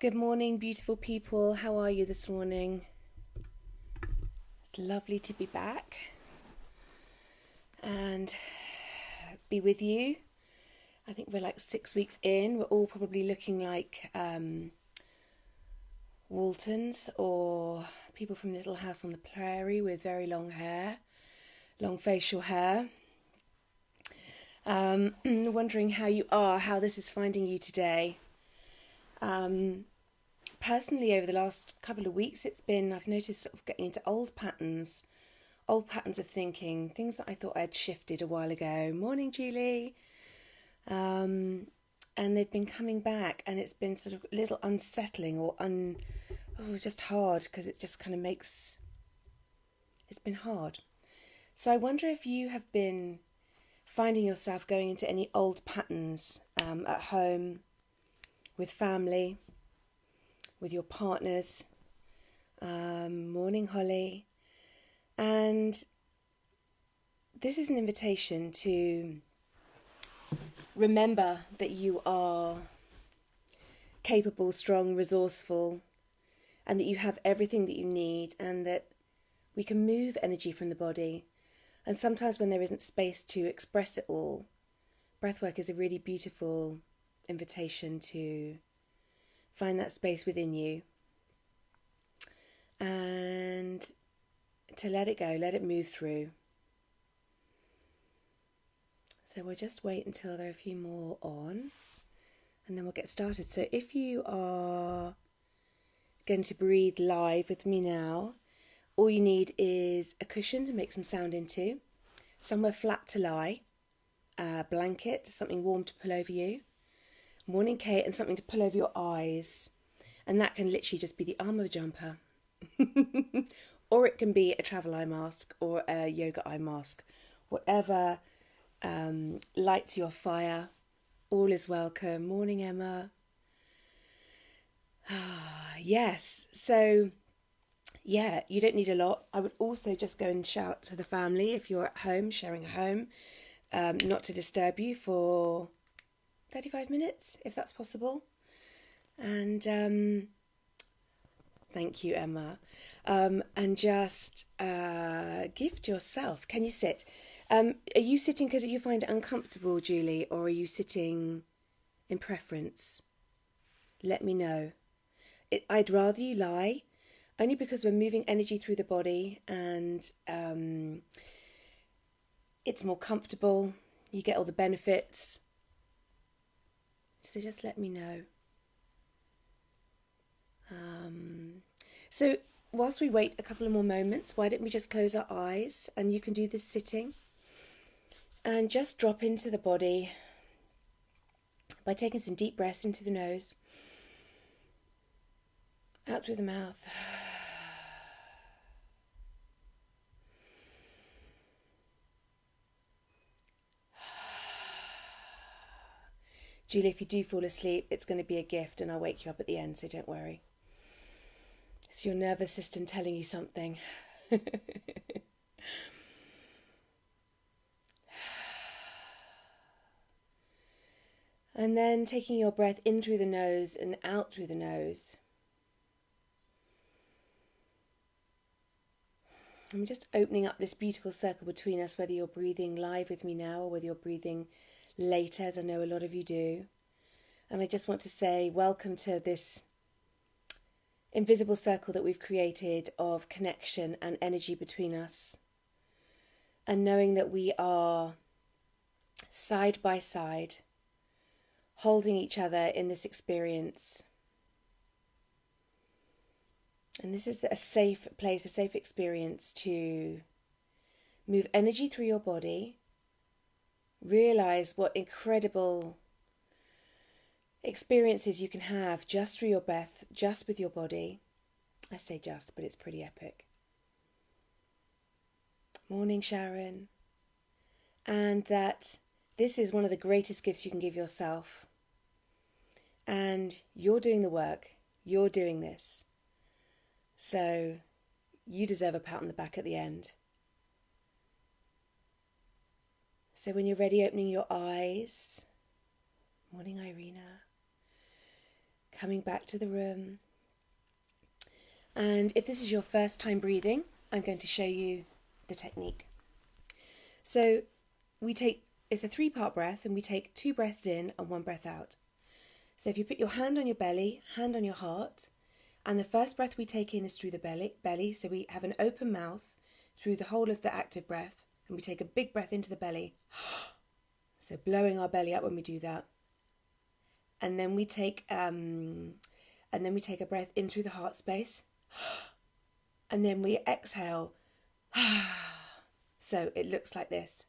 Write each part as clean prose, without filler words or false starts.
Good morning, beautiful people. How are you this morning? It's lovely to be back and be with you. I think we're like 6 weeks in. We're all probably looking like Waltons or people from Little House on the Prairie with very long hair, long facial hair. Wondering how you are, how this is finding you today. Personally, over the last couple of weeks, I've noticed sort of getting into old patterns of thinking, things that I thought I'd shifted a while ago. Morning, Julie. And they've been coming back, and it's been sort of a little unsettling or just hard, because it just kind of it's been hard. So I wonder if you have been finding yourself going into any old patterns at home, with family, with your partners. Morning, Holly. And this is an invitation to remember that you are capable, strong, resourceful, and that you have everything that you need, and that we can move energy from the body. And sometimes when there isn't space to express it all, breathwork is a really beautiful invitation to find that space within you and to let it go, let it move through. So we'll just wait until there are a few more on, and then we'll get started. So if you are going to breathe live with me now, all you need is a cushion to make some sound into, somewhere flat to lie, a blanket, something warm to pull over you, morning Kate, and something to pull over your eyes. And that can literally just be the arm of a jumper. Or it can be a travel eye mask or a yoga eye mask. Whatever lights your fire, all is welcome. Morning, Emma. Yes, so yeah, you don't need a lot. I would also just go and shout to the family if you're at home, sharing a home, not to disturb you for 35 minutes, if that's possible. And thank you, Emma. And just gift yourself. Can you sit? Are you sitting because you find it uncomfortable, Julie, or are you sitting in preference? Let me know. I'd rather you lie, only because we're moving energy through the body, and it's more comfortable. You get all the benefits. So just let me know. So whilst we wait a couple of more moments, why don't we just close our eyes, and you can do this sitting, and just drop into the body by taking some deep breaths into the nose, out through the mouth. Julie, if you do fall asleep, it's going to be a gift, and I'll wake you up at the end, so don't worry. It's your nervous system telling you something. And then taking your breath in through the nose and out through the nose. And we're just opening up this beautiful circle between us, whether you're breathing live with me now or whether you're breathing later, as I know a lot of you do. And I just want to say welcome to this invisible circle that we've created of connection and energy between us. And knowing that we are side by side, holding each other in this experience. And this is a safe place, a safe experience to move energy through your body, realize what incredible experiences you can have just through your breath, just with your body. I say just, but it's pretty epic. Morning, Sharon. And that this is one of the greatest gifts you can give yourself. And you're doing the work. You're doing this. So you deserve a pat on the back at the end. So when you're ready, opening your eyes. Morning, Irina. coming back to the room. And if this is your first time breathing, I'm going to show you the technique. So it's a 3-part breath, and we take 2 breaths in and 1 breath out. So if you put your hand on your belly, hand on your heart, and the first breath we take in is through the belly, so we have an open mouth through the whole of the active breath, and we take a big breath into the belly, so blowing our belly up when we do that. And then we take a breath in through the heart space, and then we exhale. So it looks like this.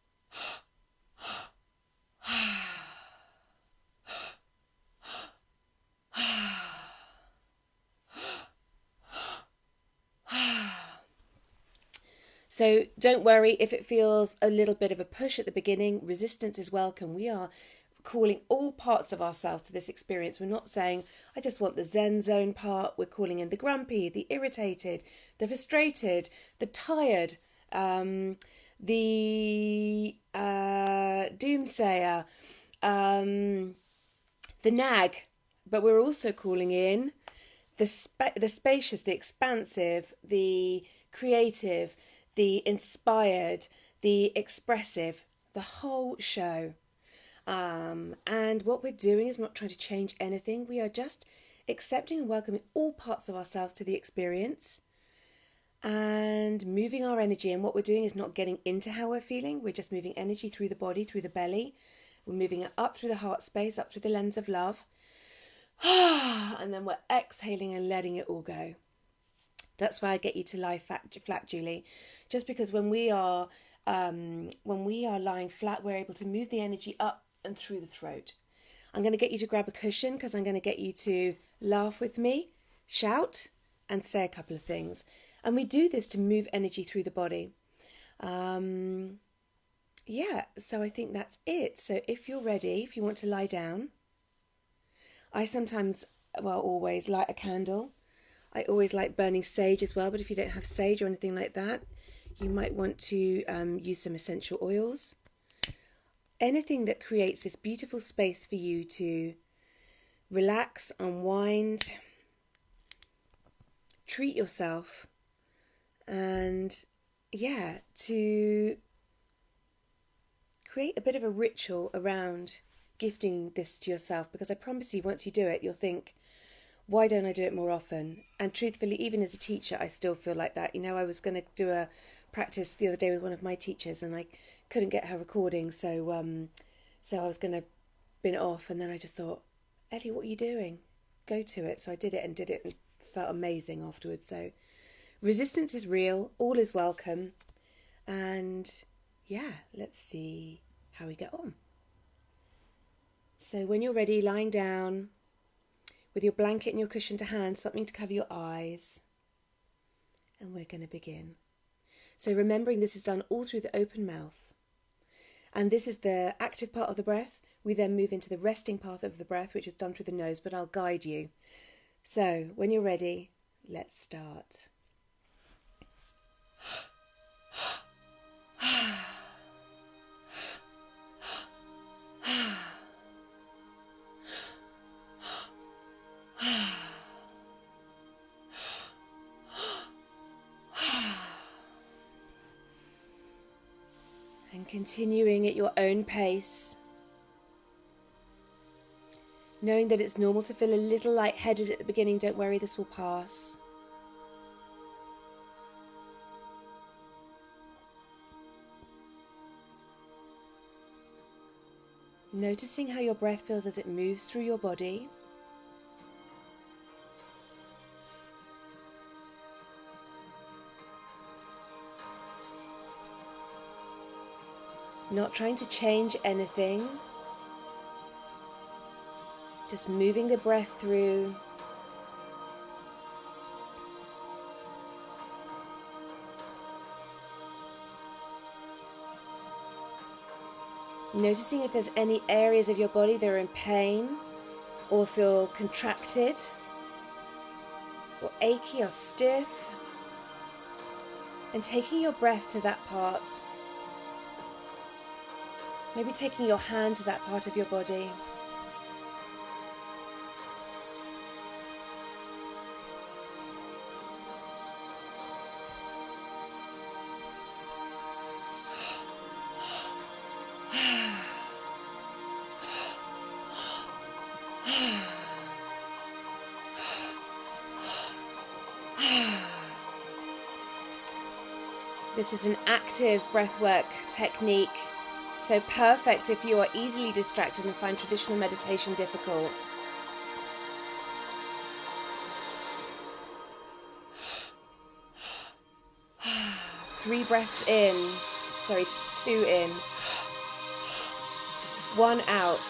So don't worry if it feels a little bit of a push at the beginning. Resistance is welcome. We are calling all parts of ourselves to this experience. We're not saying, I just want the Zen zone part. We're calling in the grumpy, the irritated, the frustrated, the tired, the doomsayer, the nag. But we're also calling in the spacious, the expansive, the creative, the inspired, the expressive, the whole show. And what we're doing is not trying to change anything. We are just accepting and welcoming all parts of ourselves to the experience and moving our energy. And what we're doing is not getting into how we're feeling. We're just moving energy through the body, through the belly. We're moving it up through the heart space, up through the lens of love. And then we're exhaling and letting it all go. That's why I get you to lie flat, Julie. Just because when we are lying flat, we're able to move the energy up and through the throat. I'm going to get you to grab a cushion because I'm going to get you to laugh with me, shout, and say a couple of things. And we do this to move energy through the body. So I think that's it. So if you're ready, if you want to lie down, I always light a candle. I always like burning sage as well, but if you don't have sage or anything like that, you might want to use some essential oils. Anything that creates this beautiful space for you to relax, unwind, treat yourself, and to create a bit of a ritual around gifting this to yourself, because I promise you, once you do it, you'll think, why don't I do it more often? And truthfully, even as a teacher, I still feel like that. I was going to do a practice the other day with one of my teachers, and I couldn't get her recording, so I was going to bin it off, and then I just thought, Ellie, what are you doing? Go to it. So I did it and felt amazing afterwards. So resistance is real, all is welcome, and let's see how we get on. So when you're ready, lying down, with your blanket and your cushion to hand, something to cover your eyes. And we're going to begin. So remembering this is done all through the open mouth. And this is the active part of the breath. We then move into the resting part of the breath, which is done through the nose, but I'll guide you. So when you're ready, let's start. And continuing at your own pace, knowing that it's normal to feel a little lightheaded at the beginning. Don't worry, this will pass. Noticing how your breath feels as it moves through your body. Not trying to change anything. Just moving the breath through. Noticing if there's any areas of your body that are in pain or feel contracted or achy or stiff. And taking your breath to that part. Maybe taking your hand to that part of your body. This is an active breathwork technique, so perfect if you are easily distracted and find traditional meditation difficult. Two in, one out.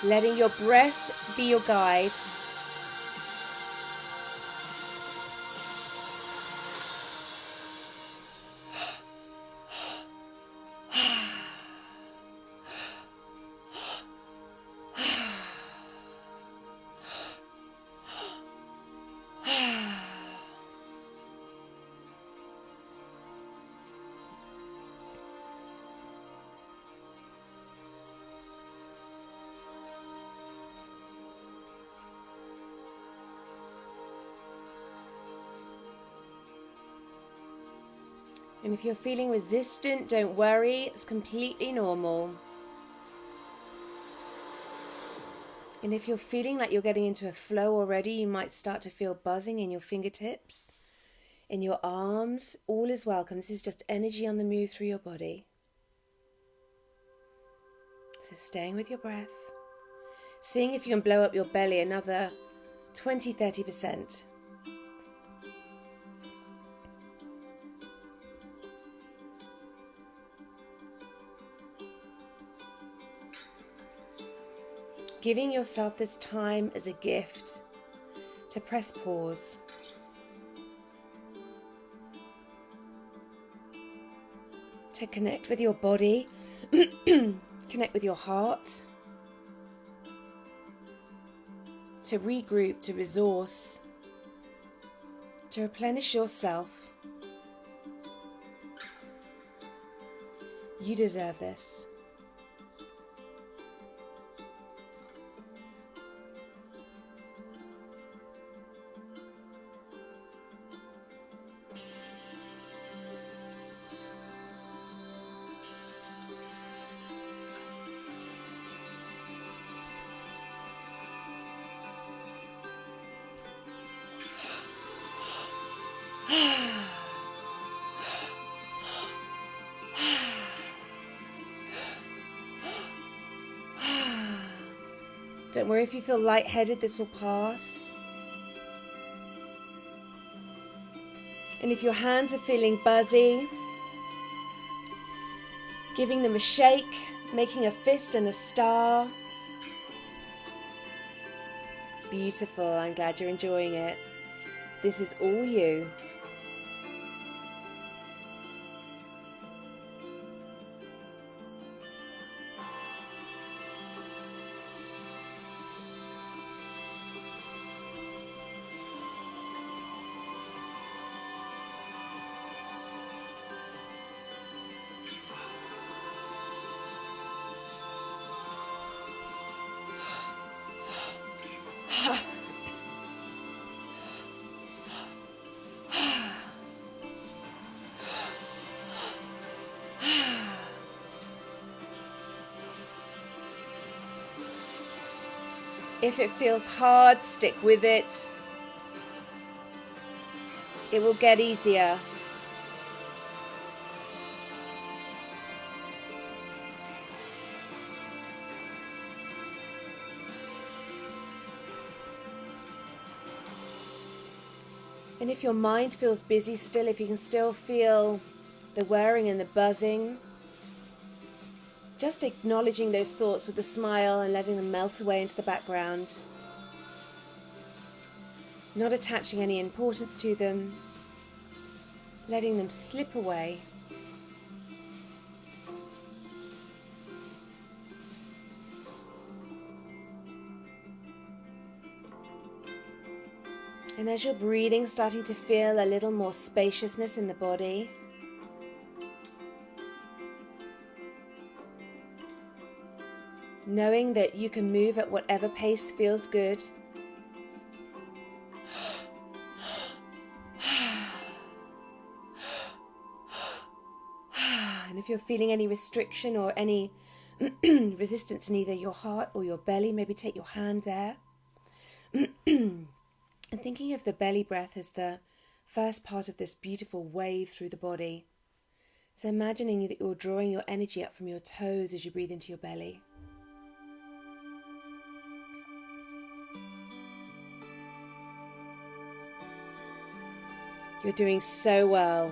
Letting your breath be your guide. And if you're feeling resistant, don't worry, it's completely normal. And if you're feeling like you're getting into a flow already, you might start to feel buzzing in your fingertips, in your arms. All is welcome. This is just energy on the move through your body. So staying with your breath, seeing if you can blow up your belly another 20-30%. Giving yourself this time as a gift to press pause. To connect with your body, connect with your heart, to regroup, to resource, to replenish yourself. You deserve this. Don't worry if you feel lightheaded, this will pass. And if your hands are feeling buzzy, giving them a shake, making a fist and a star. Beautiful, I'm glad you're enjoying it. This is all you. If it feels hard, stick with it. It will get easier. And if your mind feels busy still, if you can still feel the whirring and the buzzing, just acknowledging those thoughts with a smile and letting them melt away into the background. Not attaching any importance to them, letting them slip away. And as you're breathing, starting to feel a little more spaciousness in the body. knowing that you can move at whatever pace feels good. And if you're feeling any restriction or any resistance in either your heart or your belly, maybe take your hand there. And thinking of the belly breath as the first part of this beautiful wave through the body. So imagining that you're drawing your energy up from your toes as you breathe into your belly. You're doing so well.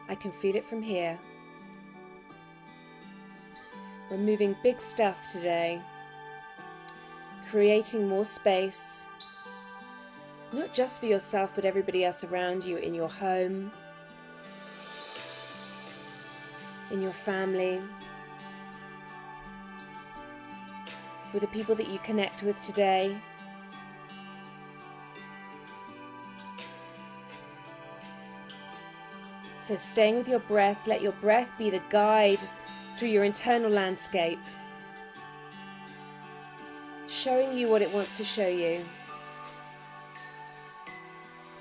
I can feel it from here. We're moving big stuff today. Creating more space. Not just for yourself, but everybody else around you, in your home, in your family, with the people that you connect with today. So staying with your breath, let your breath be the guide through your internal landscape, showing you what it wants to show you,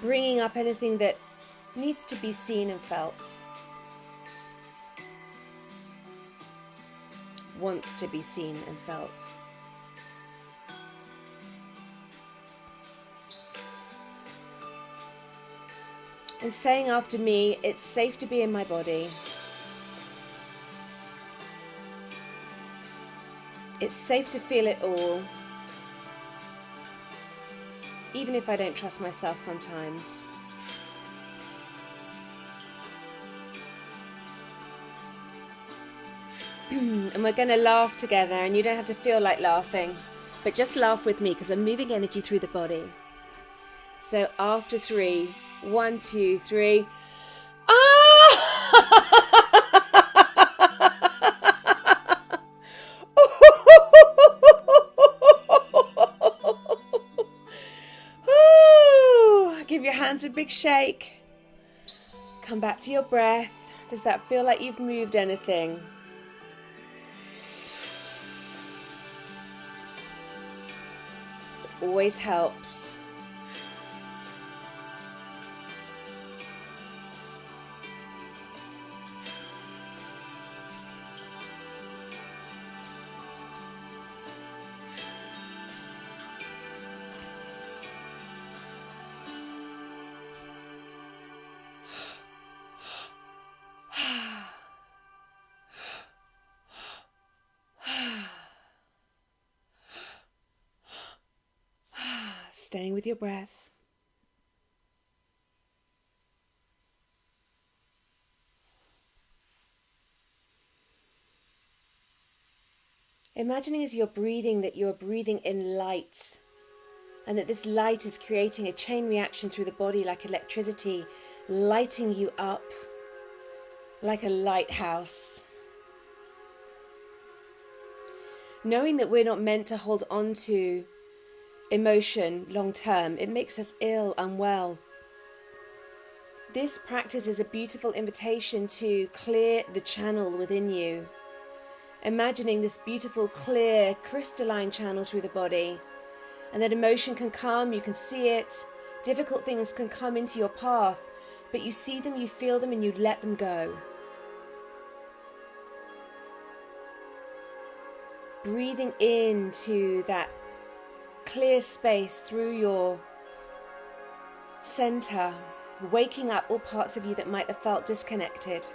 bringing up anything that needs to be seen and felt, wants to be seen and felt. And saying after me, it's safe to be in my body. It's safe to feel it all, even if I don't trust myself sometimes. And we're going to laugh together, and you don't have to feel like laughing, but just laugh with me because I'm moving energy through the body. So after 3, 1, 2, 3. Give your hands a big shake. Come back to your breath. Does that feel like you've moved anything? It always helps. Staying with your breath. Imagining as you're breathing that you're breathing in light, and that this light is creating a chain reaction through the body like electricity, lighting you up like a lighthouse. Knowing that we're not meant to hold on to emotion long term, it makes us ill, unwell. This practice is a beautiful invitation to clear the channel within you. Imagining this beautiful, clear, crystalline channel through the body, and that emotion can come, you can see it, difficult things can come into your path, but you see them, you feel them, and you let them go. Breathing into that clear space through your center, waking up all parts of you that might have felt disconnected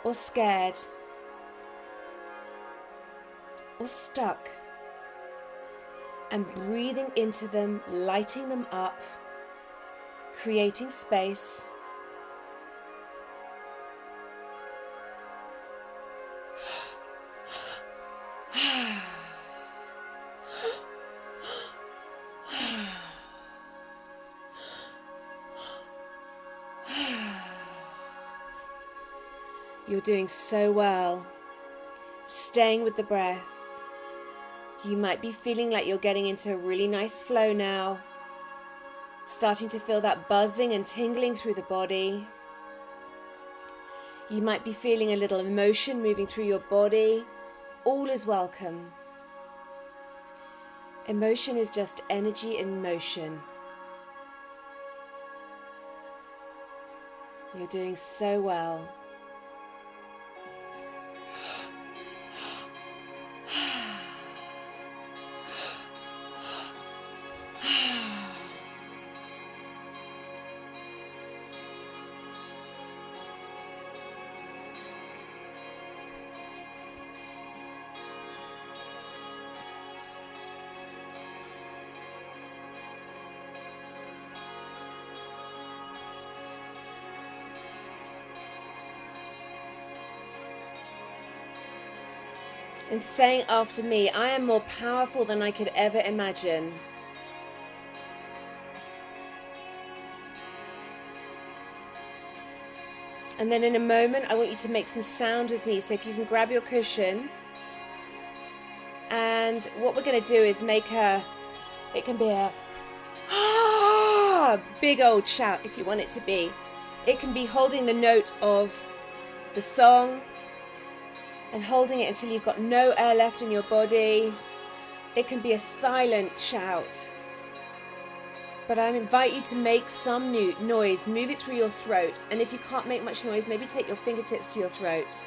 or scared or stuck, and breathing into them, lighting them up, creating space. You're doing so well. Staying with the breath. You might be feeling like you're getting into a really nice flow now. Starting to feel that buzzing and tingling through the body. You might be feeling a little emotion moving through your body. All is welcome. Emotion is just energy in motion. You're doing so well. And saying after me, I am more powerful than I could ever imagine. And then in a moment, I want you to make some sound with me. So if you can grab your cushion. And what we're going to do is make it can be a big old shout if you want it to be. It can be holding the note of the song and holding it until you've got no air left in your body. It can be a silent shout. But I invite you to make some noise, move it through your throat. And if you can't make much noise, maybe take your fingertips to your throat.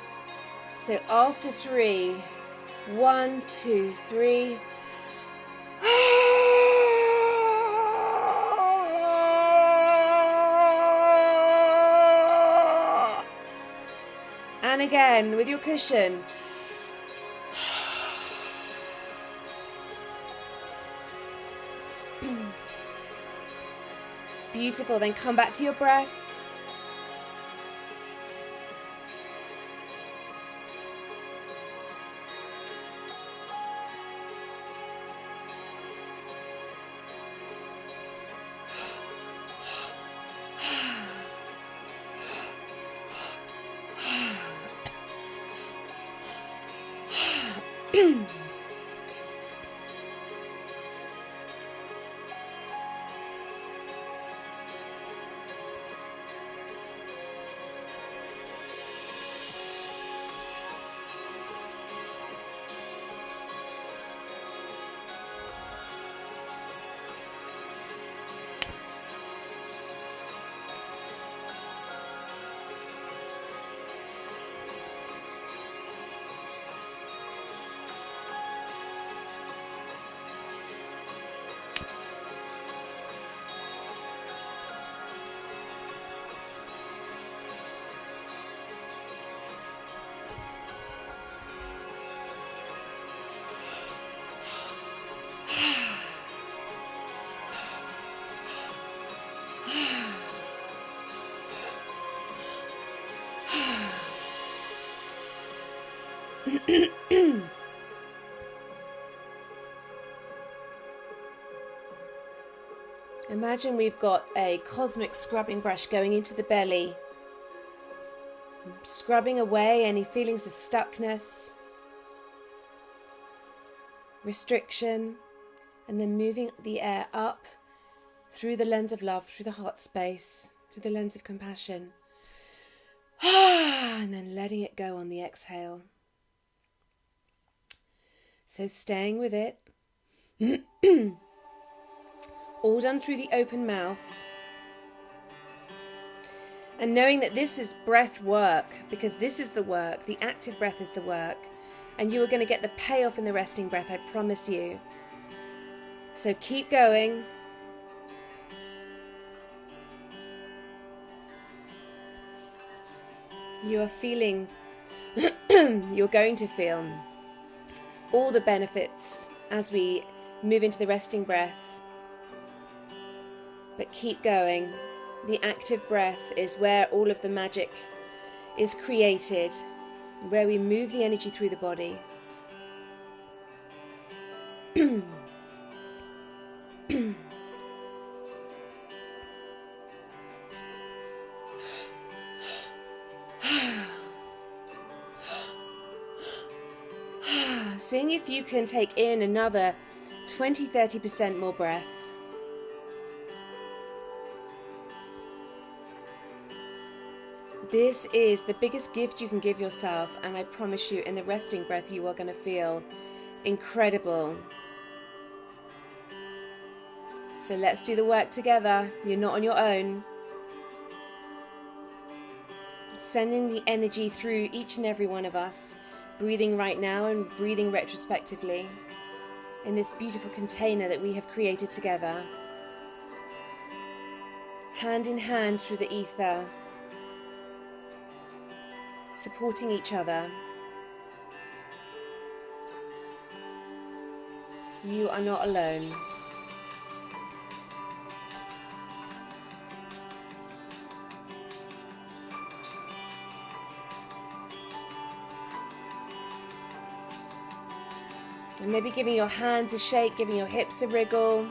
So after 3, 1, 2, 3. And again, with your cushion. Beautiful. Then come back to your breath. Imagine we've got a cosmic scrubbing brush going into the belly, scrubbing away any feelings of stuckness, restriction, and then moving the air up through the lens of love, through the heart space, through the lens of compassion, and then letting it go on the exhale. So staying with it. All done through the open mouth. And knowing that this is breath work, because this is the work, the active breath is the work, and you are going to get the payoff in the resting breath, I promise you. So keep going. You are feeling, you're going to feel all the benefits as we move into the resting breath. But keep going. The active breath is where all of the magic is created, where we move the energy through the body. Seeing if you can take in another 20-30% more breath. This is the biggest gift you can give yourself, and I promise you, in the resting breath, you are going to feel incredible. So let's do the work together. You're not on your own. Sending the energy through each and every one of us, breathing right now and breathing retrospectively in this beautiful container that we have created together. Hand in hand through the ether, supporting each other. You are not alone. And maybe giving your hands a shake, giving your hips a wriggle.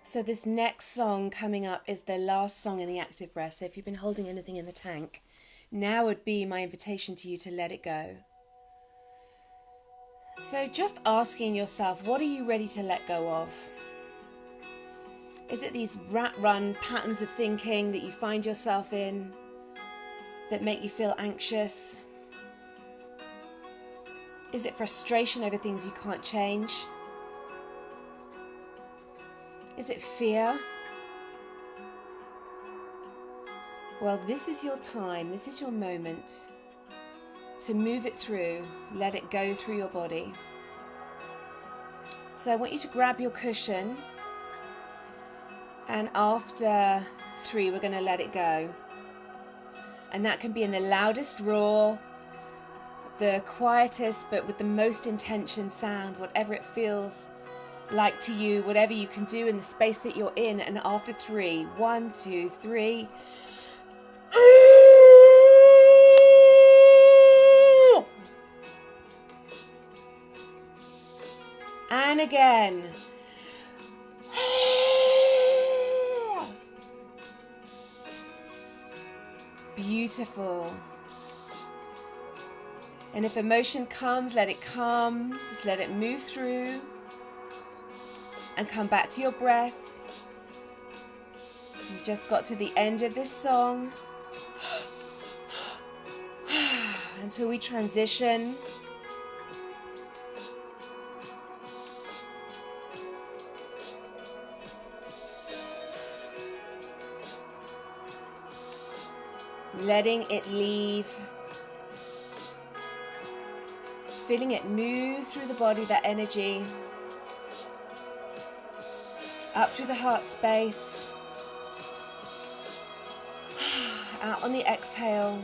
So this next song coming up is the last song in the active breath. So if you've been holding anything in the tank, now would be my invitation to you to let it go. So just asking yourself, what are you ready to let go of? Is it these rat-run patterns of thinking that you find yourself in that make you feel anxious? Is it frustration over things you can't change? Is it fear? Well, this is your time, this is your moment to move it through, let it go through your body. So I want you to grab your cushion, and after 3 we're going to let it go. And that can be in the loudest roar, the quietest but with the most intention sound, whatever it feels like to you, whatever you can do in the space that you're in. And after 3, 1, 2, 3. And again. Beautiful. And if emotion comes, let it come. Just let it move through. And come back to your breath. We just got to the end of this song. Until we transition. Letting it leave. Feeling it move through the body, that energy. Up through the heart space. Out on the exhale.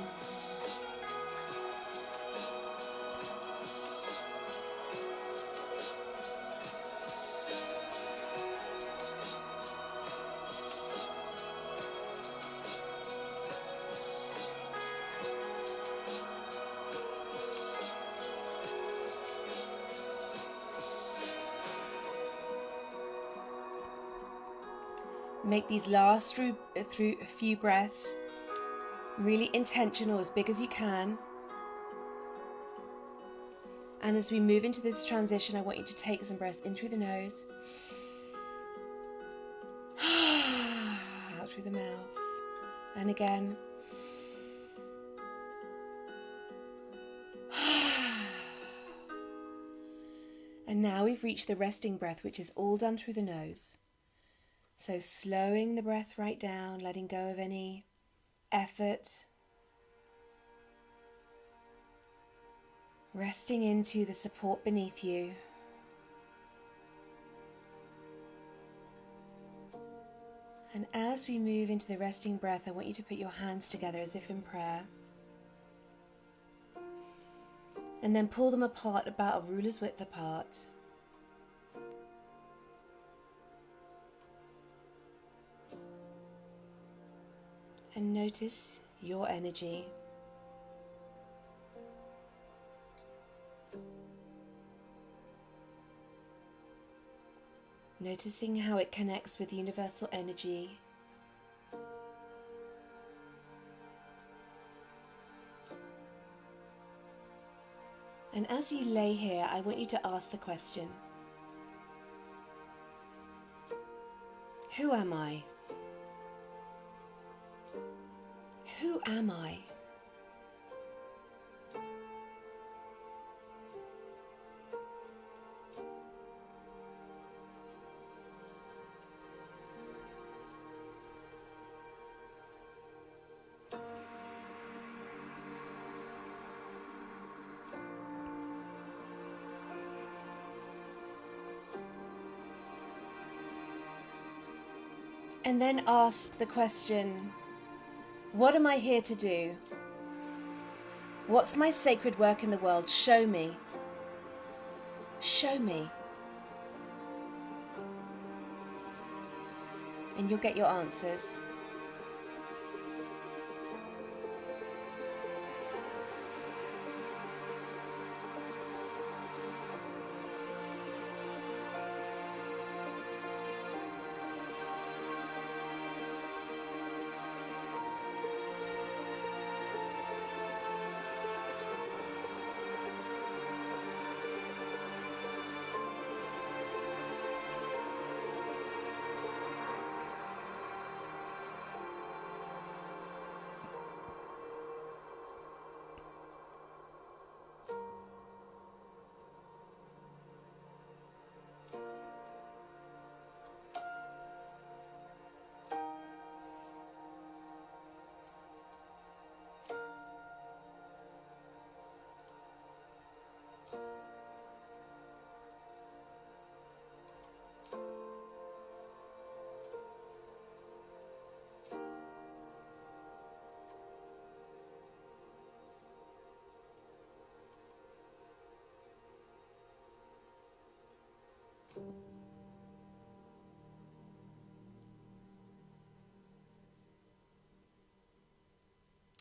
Make these last through a few breaths really intentional, as big as you can. And as we move into this transition, I want you to take some breaths in through the nose, out through the mouth, and again. And now we've reached the resting breath, which is all done through the nose. So slowing the breath right down, letting go of any effort. Resting into the support beneath you. And as we move into the resting breath, I want you to put your hands together as if in prayer. And then pull them apart about a ruler's width apart. And notice your energy. Noticing how it connects with universal energy. And as you lay here, I want you to ask the question, who am I? Who am I? And then ask the question, what am I here to do? What's my sacred work in the world? Show me. Show me. And you'll get your answers.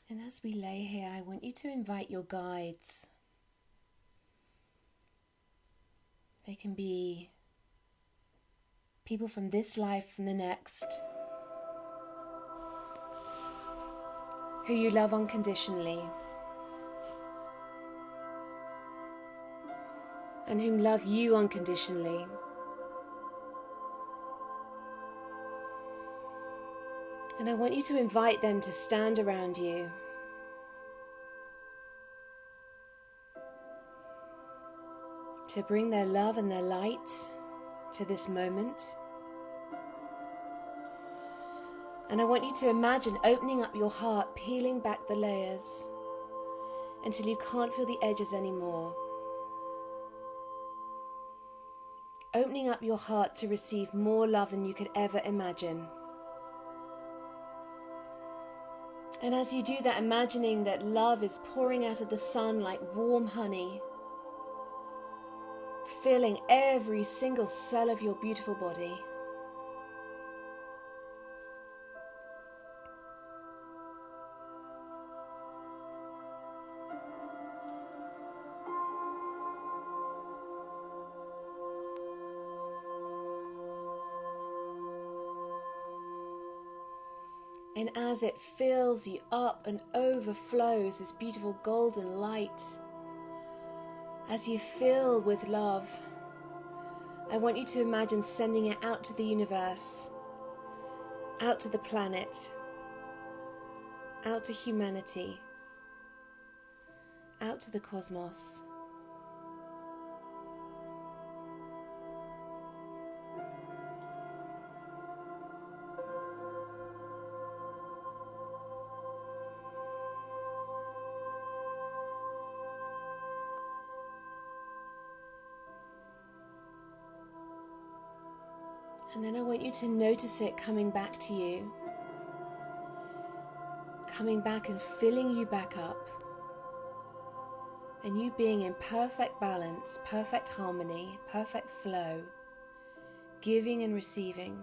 And as we lay here, I want you to invite your guides. They can be people from this life and the next, who you love unconditionally, and whom love you unconditionally. And I want you to invite them to stand around you. To bring their love and their light to this moment. And I want you to imagine opening up your heart, peeling back the layers until you can't feel the edges anymore. Opening up your heart to receive more love than you could ever imagine. And as you do that, imagining that love is pouring out of the sun like warm honey, filling every single cell of your beautiful body. And as it fills you up and overflows this beautiful golden light, as you fill with love, I want you to imagine sending it out to the universe, out to the planet, out to humanity, out to the cosmos. And then I want you to notice it coming back to you, coming back and filling you back up, and you being in perfect balance, perfect harmony, perfect flow, giving and receiving.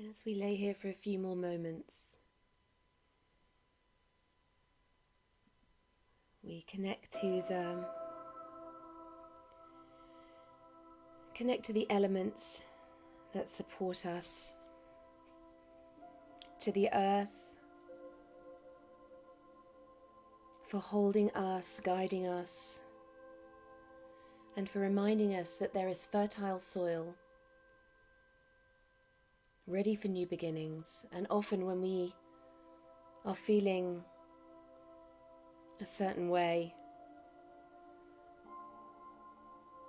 And as we lay here for a few more moments, we connect to the elements that support us, to the earth for holding us, guiding us, and for reminding us that there is fertile soil ready for new beginnings. And often when we are feeling a certain way,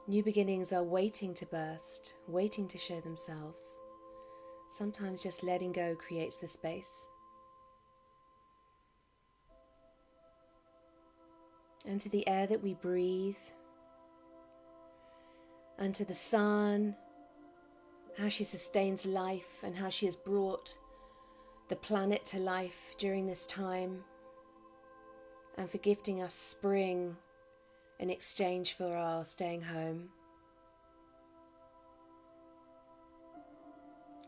new beginnings are waiting to burst, waiting to show themselves. Sometimes just letting go creates the space. And to the air that we breathe, and to the sun, how she sustains life and how she has brought the planet to life during this time, and for gifting us spring in exchange for our staying home.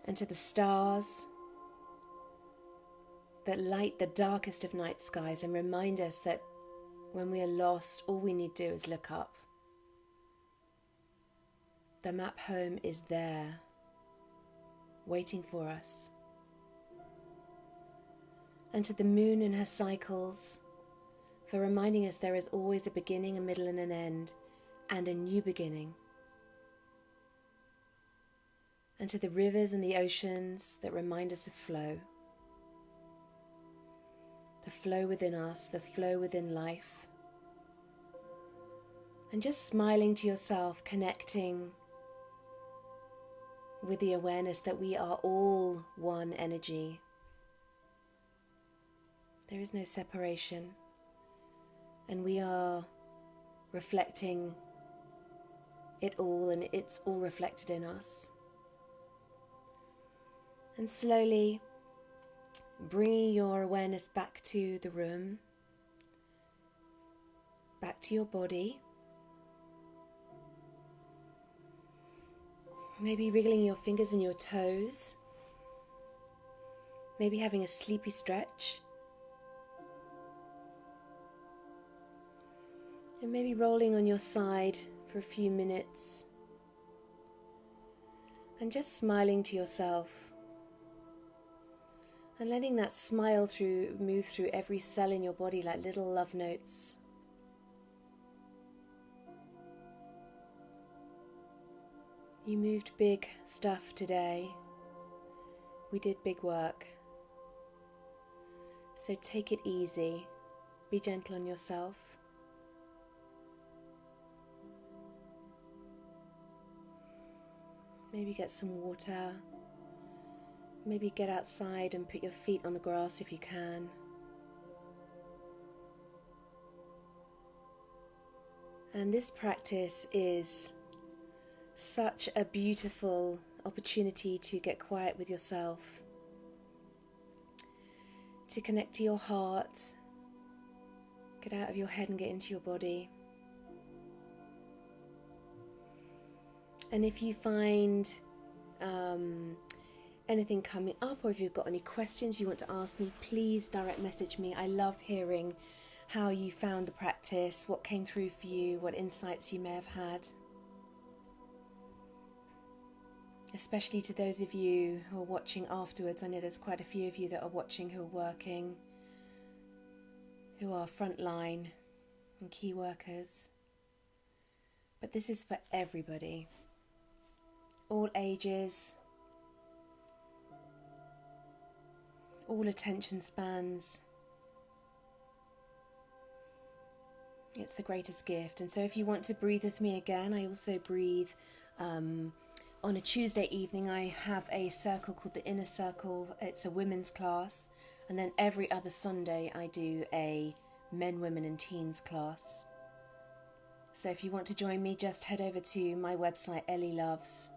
And to the stars that light the darkest of night skies and remind us that when we are lost, all we need to do is look up. The map home is there, waiting for us. And to the moon and her cycles, for reminding us there is always a beginning, a middle and an end, and a new beginning. And to the rivers and the oceans that remind us of flow. The flow within us, the flow within life. And just smiling to yourself, connecting with the awareness that we are all one energy. There is no separation, and we are reflecting it all, and it's all reflected in us. And slowly bringing your awareness back to the room, back to your body. Maybe wriggling your fingers and your toes. Maybe having a sleepy stretch. And maybe rolling on your side for a few minutes. And just smiling to yourself. And letting that smile move through every cell in your body like little love notes. You moved big stuff today. We did big work. So take it easy. Be gentle on yourself. Maybe get some water. Maybe get outside and put your feet on the grass if you can. And this practice is such a beautiful opportunity to get quiet with yourself, to connect to your heart, get out of your head and get into your body. And if you find anything coming up, or if you've got any questions you want to ask me, please direct message me. I love hearing how you found the practice, what came through for you, what insights you may have had. Especially to those of you who are watching afterwards. I know there's quite a few of you that are watching who are working, who are frontline and key workers. But this is for everybody, all ages, all attention spans. It's the greatest gift. And so if you want to breathe with me again, I also breathe on a Tuesday evening. I have a circle called the Inner Circle. It's a women's class. And then every other Sunday I do a men, women and teens class. So if you want to join me, just head over to my website, Ellie Loves,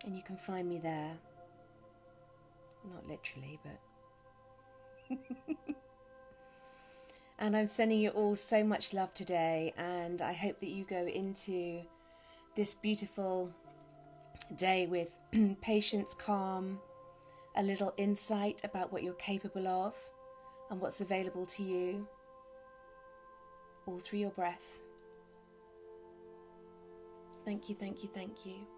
and you can find me there. Not literally, but... And I'm sending you all so much love today, and I hope that you go into this beautiful day with patience, calm, a little insight about what you're capable of and what's available to you, all through your breath. Thank you, thank you, thank you.